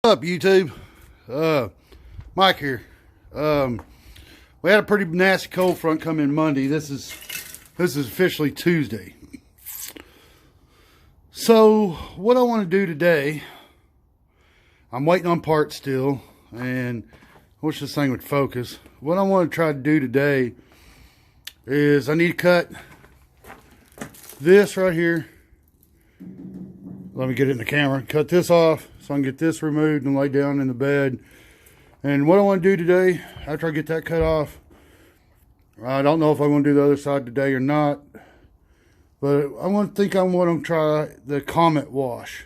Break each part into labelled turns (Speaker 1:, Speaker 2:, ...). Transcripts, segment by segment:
Speaker 1: Up YouTube, Mike here. We had a pretty nasty cold front come in Monday. This is officially Tuesday. So what I want to do today, I'm waiting on parts still, and I wish this thing would focus. What I want to try to do today is I need to cut this right here. Let me get it in the camera. Cut this off so I can get this removed and lay down in the bed. And what I want to do today, after I get that cut off, I don't know if I want to do the other side today or not, but I want to try the Comet wash.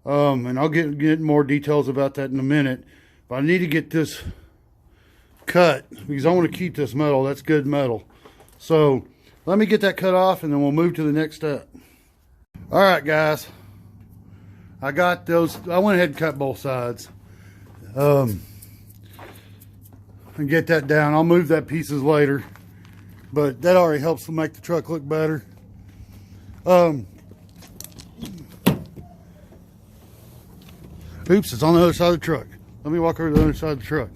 Speaker 1: And I'll get more details about that in a minute. But I need to get this cut because I want to keep this metal. That's good metal. So let me get that cut off and then we'll move to the next step. All right, guys. I got those. I went ahead and cut both sides. And get that down. I'll move that pieces later, but that already helps to make the truck look better. Oops, it's on the other side of the truck. Let me walk over to the other side of the truck.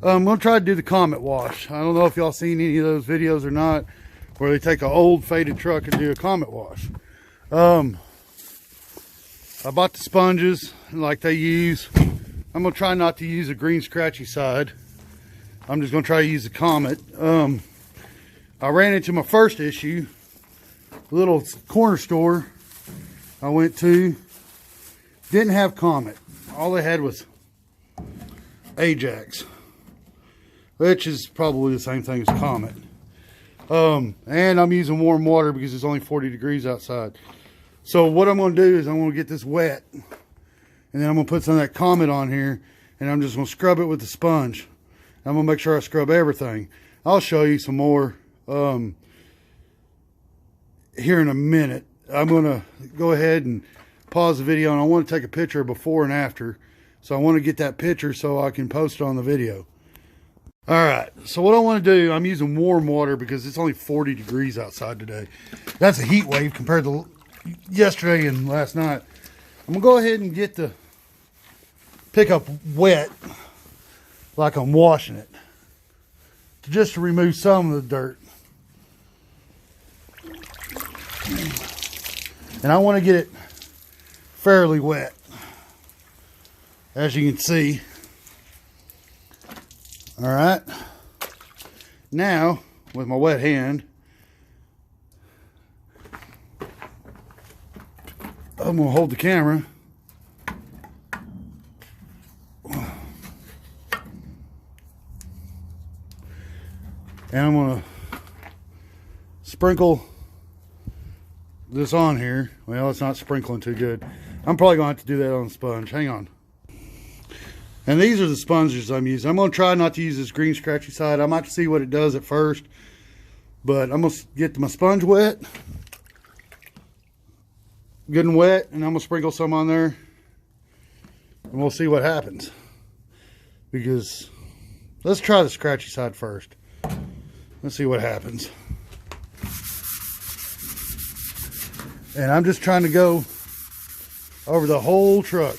Speaker 1: I'm going to try to do the Comet wash. I don't know if y'all seen any of those videos or not, where they take an old faded truck and do a Comet wash. I bought the sponges like they use. I'm going to try not to use a green scratchy side. I'm just going to try to use the Comet. I ran into my first issue. A little corner store I went to didn't have Comet. All they had was Ajax, which is probably the same thing as Comet. And I'm using warm water because it's only 40 degrees outside. So what I'm going to do is I'm going to get this wet, and then I'm going to put some of that Comet on here, and I'm just going to scrub it with the sponge. I'm going to make sure I scrub everything. I'll show you some more here in a minute. I'm going to go ahead and pause the video, and I want to take a picture of before and after. So I want to get that picture so I can post it on the video. All right, so what I want to do, I'm using warm water because it's only 40 degrees outside today. That's a heat wave compared to yesterday and last night. I'm going to go ahead and get the pickup wet like I'm washing it, just to remove some of the dirt. And I want to get it fairly wet, as you can see. All right, now with my wet hand, I'm going to hold the camera and I'm going to sprinkle this on here. Well, it's not sprinkling too good. I'm probably going to have to do that on the sponge. Hang on. And these are the sponges I'm using. I'm going to try not to use this green scratchy side. I might see what it does at first. But I'm going to get my sponge wet. Good and wet. And I'm going to sprinkle some on there. And we'll see what happens. Because let's try the scratchy side first. Let's see what happens. And I'm just trying to go over the whole truck.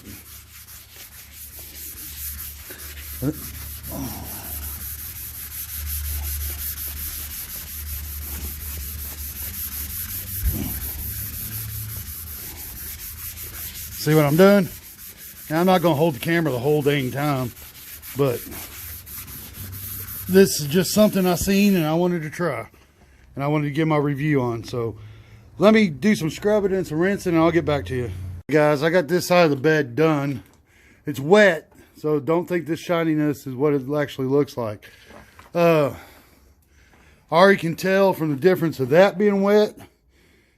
Speaker 1: See what I'm doing? Now, I'm not going to hold the camera the whole dang time, but this is just something I seen and I wanted to try, and I wanted to give my review on. So let me do some scrubbing and some rinsing, and I'll get back to you. Guys, I got this side of the bed done. It's wet, so don't think this shininess is what it actually looks like. I already can tell from the difference of that being wet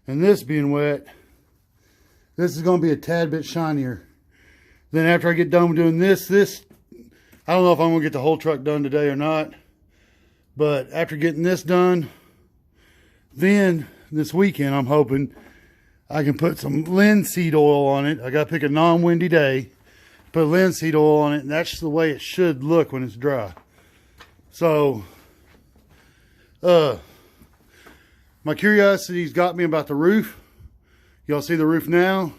Speaker 1: and this being wet, this is going to be a tad bit shinier. Then after I get done doing this, I don't know if I'm going to get the whole truck done today or not. But after getting this done, then this weekend I'm hoping I can put some linseed oil on it. I got to pick a non-windy day, put linseed oil on it, and that's the way it should look when it's dry. So, my curiosity's got me about the roof. Y'all see the roof now?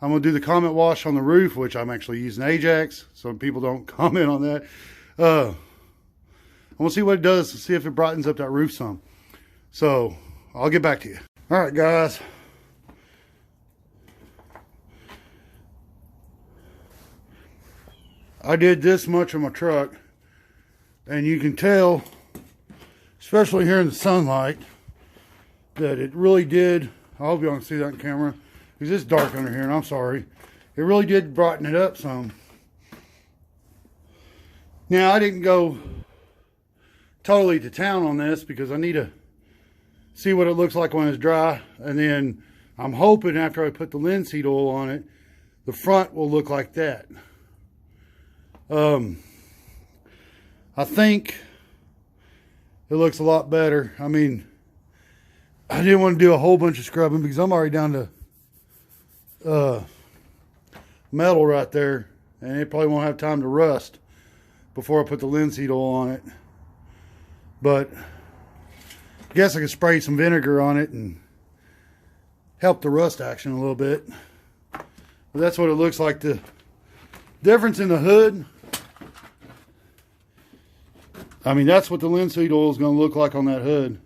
Speaker 1: I'm going to do the Comet wash on the roof, which I'm actually using Ajax. Some people don't comment on that. I'm going to see what it does to see if it brightens up that roof some. So I'll get back to you. All right, guys. I did this much of my truck, and you can tell, especially here in the sunlight, that it really did. I hope y'all can see that on camera, because it's dark under here, and I'm sorry. It really did brighten it up some. Now, I didn't go totally to town on this, because I need to see what it looks like when it's dry, and then I'm hoping after I put the linseed oil on it, the front will look like that. I think it looks a lot better. I mean, I didn't want to do a whole bunch of scrubbing because I'm already down to metal right there, and it probably won't have time to rust before I put the linseed oil on it. But I guess I could spray some vinegar on it and help the rust action a little bit. But that's what it looks like. The difference in the hood, I mean, that's what the linseed oil is going to look like on that hood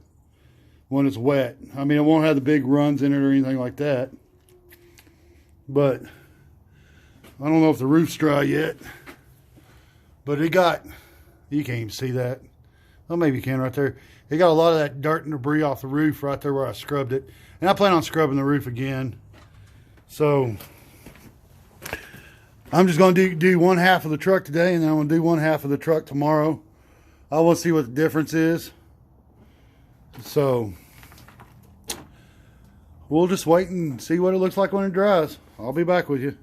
Speaker 1: when it's wet. I mean, it won't have the big runs in it or anything like that. But I don't know if the roof's dry yet. But it got, you can't even see that. Well, maybe you can right there. It got a lot of that dirt and debris off the roof right there where I scrubbed it. And I plan on scrubbing the roof again. So I'm just going to do one half of the truck today, and then I'm going to do one half of the truck tomorrow. I want to see what the difference is. So we'll just wait and see what it looks like when it dries. I'll be back with you.